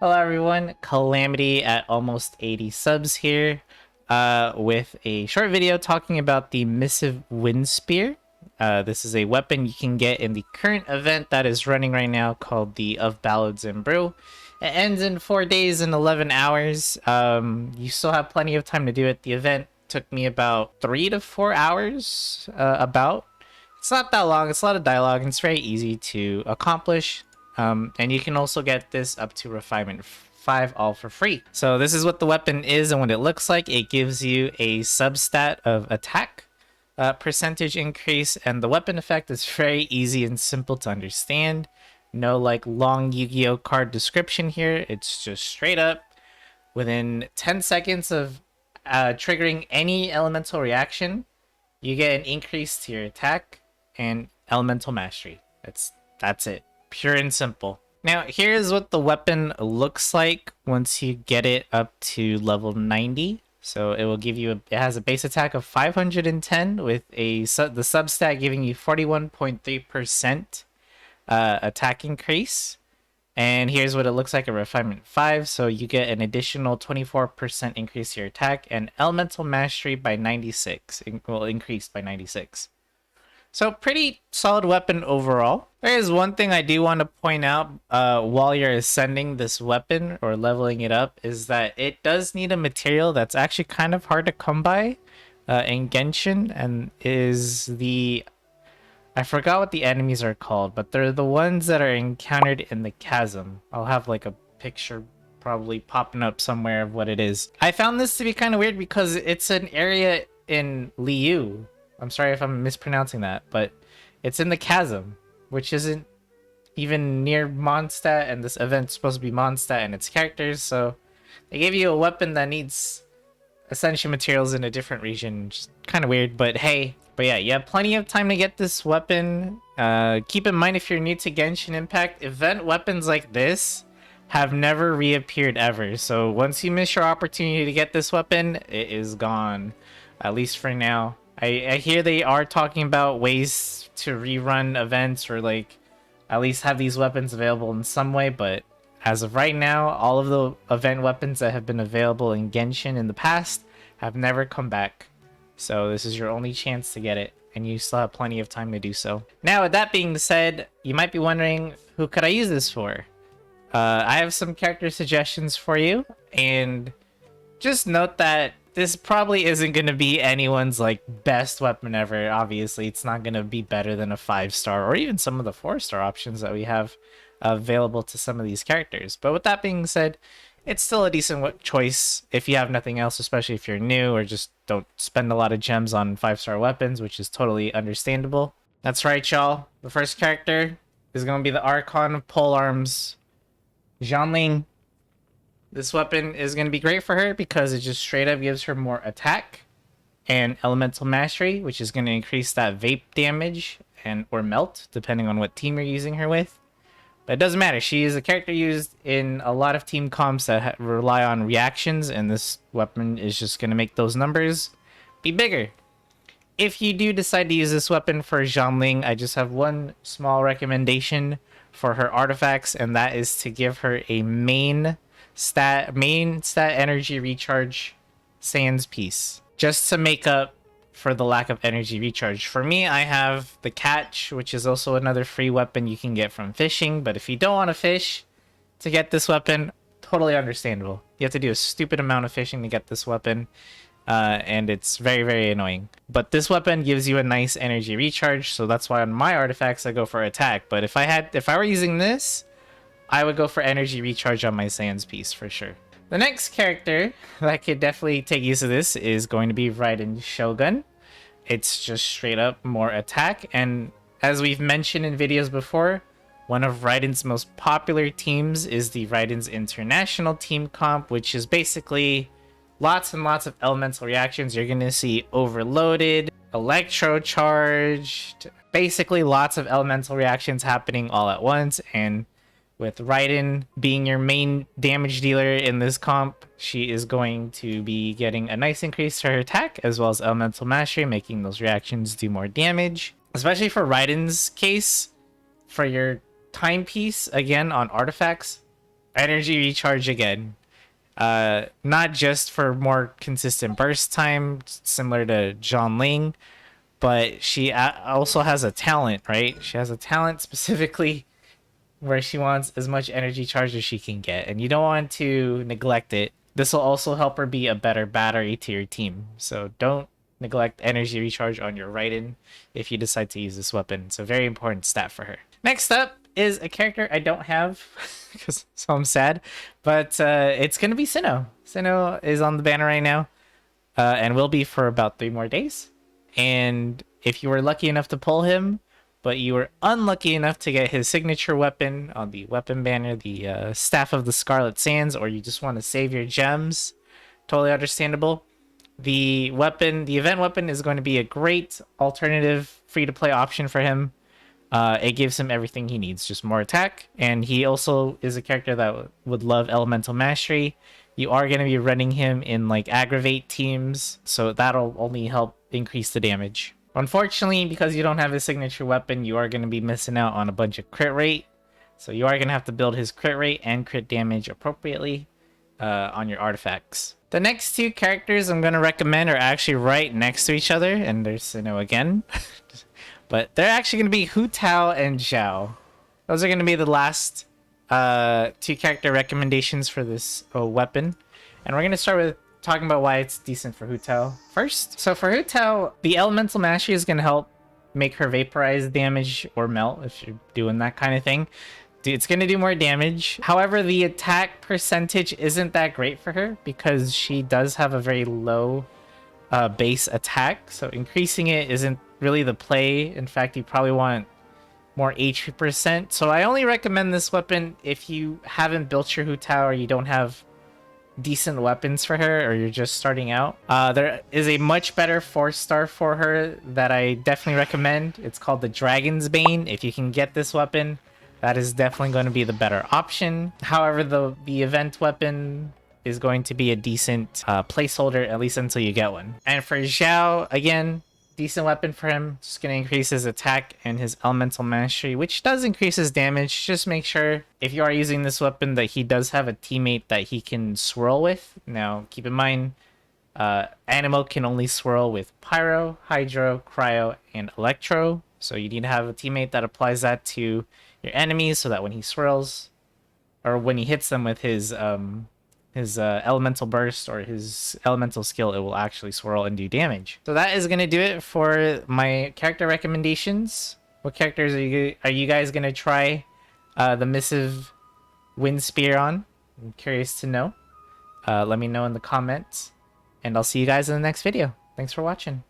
Hello everyone, Calamity at almost 80 subs here with a short video talking about the Missive Windspear. This is a weapon you can get in the current event that is running right now called the Of Ballads and Brew. It ends in 4 days and 11 hours. You still have plenty of time to do it. The event took me about 3 to 4 hours about. It's not that long, it's a lot of dialogue, and it's very easy to accomplish. And you can also get this up to Refinement 5 all for free. So this is what the weapon is and what it looks like. It gives you a substat of attack percentage increase, and the weapon effect is very easy and simple to understand. No like long Yu-Gi-Oh card description here. It's just straight up within 10 seconds of triggering any elemental reaction, you get an increase to your attack and elemental mastery. That's it. Pure and simple. Now, here's what the weapon looks like once you get it up to level 90. So it will give you it has a base attack of 510 with the substat giving you 41.3% attack increase. And here's what it looks like at Refinement 5. So you get an additional 24% increase to your attack, and Elemental Mastery by 96. Will increase by 96. So pretty solid weapon overall. There is one thing I do want to point out while you're ascending this weapon or leveling it up, is that it does need a material that's actually kind of hard to come by in Genshin, and is the... I forgot what the enemies are called, but they're the ones that are encountered in the chasm. I'll have like a picture probably popping up somewhere of what it is. I found this to be kind of weird because it's an area in Liu. I'm sorry if I'm mispronouncing that, but it's in the chasm, which isn't even near Mondstadt, and this event's supposed to be Mondstadt and its characters, so they gave you a weapon that needs ascension materials in a different region. Just kind of weird, but hey. But yeah, you have plenty of time to get this weapon. Keep in mind, if you're new to Genshin Impact, event weapons like this have never reappeared ever. So once you miss your opportunity to get this weapon, it is gone, at least for now. I hear they are talking about ways to rerun events, or like at least have these weapons available in some way, but as of right now, all of the event weapons that have been available in Genshin in the past have never come back. So this is your only chance to get it, and you still have plenty of time to do so. Now, with that being said, you might be wondering, who could I use this for? I have some character suggestions for you, and just note that this probably isn't going to be anyone's like best weapon ever. Obviously, it's not going to be better than a 5-star or even some of the 4-star options that we have available to some of these characters. But with that being said, it's still a decent choice if you have nothing else, especially if you're new or just don't spend a lot of gems on 5-star weapons, which is totally understandable. That's right, y'all. The first character is going to be the Archon of Polearms, Xiangling. This weapon is going to be great for her because it just straight up gives her more attack and elemental mastery, which is going to increase that vape damage and or melt, depending on what team you're using her with. But it doesn't matter. She is a character used in a lot of team comps that rely on reactions, and this weapon is just going to make those numbers be bigger. If you do decide to use this weapon for Xiangling, I just have one small recommendation for her artifacts, and that is to give her a main stat energy recharge sands piece, just to make up for the lack of energy recharge. For me, I have the catch, which is also another free weapon you can get from fishing, but if you don't want to fish to get this weapon, totally understandable. You have to do a stupid amount of fishing to get this weapon, and it's very, very annoying. But this weapon gives you a nice energy recharge, so that's why on my artifacts I go for attack. But if I were using this, I would go for energy recharge on my sands piece for sure. The next character that could definitely take use of this is going to be Raiden Shogun. It's just straight up more attack, and as we've mentioned in videos before, one of Raiden's most popular teams is the Raiden's International Team Comp, which is basically lots and lots of elemental reactions. You're going to see Overloaded, Electro Charged, basically lots of elemental reactions happening all at once, and with Raiden being your main damage dealer in this comp, she is going to be getting a nice increase to her attack as well as elemental mastery, making those reactions do more damage. Especially for Raiden's case, for your timepiece, again, on artifacts, Energy recharge again. Not just for more consistent burst time, similar to Xiangling, but she also has a talent, right? She has a talent specifically where she wants as much energy charge as she can get, and you don't want to neglect it. This will also help her be a better battery to your team, so don't neglect energy recharge on your Raiden if you decide to use this weapon. It's a very important stat for her. Next up is a character I don't have, so I'm sad, but it's gonna be Cyno. Cyno is on the banner right now, and will be for about 3 more days. And if you were lucky enough to pull him, but you were unlucky enough to get his signature weapon on the weapon banner, the Staff of the Scarlet Sands, or you just want to save your gems, totally understandable. The event weapon is going to be a great alternative free-to-play option for him. It gives him everything he needs, just more attack, and he also is a character that would love Elemental Mastery. You are going to be running him in like aggravate teams, so that'll only help increase the damage. Unfortunately, because you don't have his signature weapon, you are going to be missing out on a bunch of crit rate, so you are going to have to build his crit rate and crit damage appropriately on your artifacts. The next 2 characters I'm going to recommend are actually right next to each other, and there's Cyno again. But they're actually going to be Hu Tao and Xiao. Those are going to be the last 2 character recommendations for this weapon. And we're going to start with talking about why it's decent for Hu Tao first. So for Hu Tao, the Elemental Mastery is going to help make her vaporize damage or melt if you're doing that kind of thing. It's going to do more damage. However, the attack percentage isn't that great for her because she does have a very low base attack. So increasing it isn't really the play. In fact, you probably want more HP percent. So I only recommend this weapon if you haven't built your Hu Tao or you don't have decent weapons for her or you're just starting out. There is a much better 4-star for her that I definitely recommend. It's called the Dragon's Bane. If you can get this weapon, that is definitely going to be the better option. However, the event weapon is going to be a decent placeholder, at least until you get one. And for Xiao, again, decent weapon for him. Just going to increase his attack and his elemental mastery, which does increase his damage. Just make sure if you are using this weapon that he does have a teammate that he can swirl with. Now, keep in mind, Animo can only swirl with Pyro, Hydro, Cryo, and Electro. So you need to have a teammate that applies that to your enemies so that when he swirls, or when he hits them with his elemental burst or his elemental skill, it will actually swirl and do damage. So that is going to do it for my character recommendations. What characters are you guys going to try the Missive Windspear on? I'm curious to know. Let me know in the comments, and I'll see you guys in the next video. Thanks for watching.